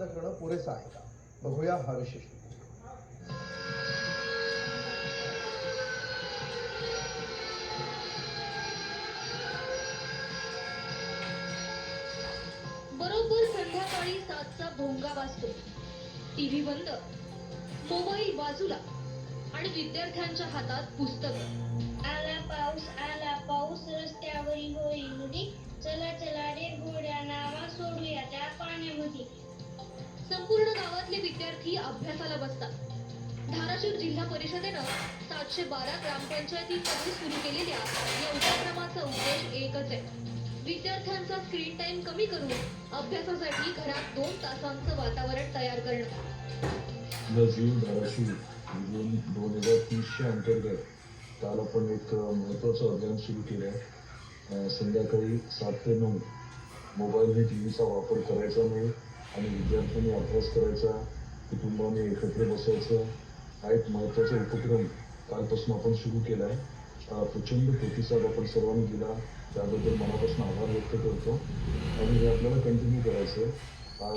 बंद करणं पुरेसं आहे का? बघूया हा विशेष रिपोर्ट. बरोबर संध्याकाळी 7चा भोंगा वाजतो. टीव्ही बंद, मोबाईल बाजूला आणि विद्यार्थ्यांच्या हातात पुस्तक. आला पाऊस रस्त्यावरील होळी नदी, चला चला रे घोड्या नावा सोडूया त्या पाण्यामध्ये. संपूर्ण गावातले विद्यार्थी अभ्यासाला बसतात. धाराशिव जिल्हा परिषदेनं 712 ग्रामपंचायतींमध्ये सुरू केलेल्या या उपक्रमाचा उद्देश एकच आहे: विद्यार्थ्यांचा स्क्रीन टाइम कमी करून अभ्यासासाठी घरात 2 तासांचं वातावरण तयार करणं. नजीव धाराशिव जून 2030च्या अंतर्गत काल आपण एक महत्त्वाचं अभियान सुरू केलं आहे. संध्याकाळी 7 ते 9 मोबाईलने टीव्हीचा वापर करायचा नाही आणि विद्यार्थ्यांनी अभ्यास करायचा, कुटुंबाने एकत्र बसायचं. हा एक महत्त्वाचा उपक्रम कालपासून आपण सुरू केला आहे. प्रचंड प्रतिसाद आपण सर्वांनी दिला, त्याबद्दल मनापासून आभार व्यक्त करतो आणि हे आपल्याला कंटिन्यू करायचं आहे.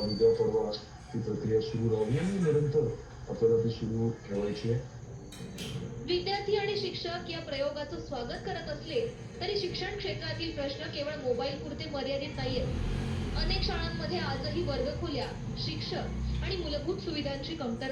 उद्या परवा ही प्रक्रिया सुरू राहावी आणि निरंतर आपल्याला ती सुरू ठेवायची आहे. विद्यार्थी आणि शिक्षक या प्रयोगाचं स्वागत करत असले तरी शिक्षण क्षेत्रातील प्रश्न केवळ मोबाईल पुरते मर्यादित नाहीयेत. अनेक शाळांमध्ये आजही वर्गखोल्या, शिक्षक आणि मूलभूत सुविधांची कमतरता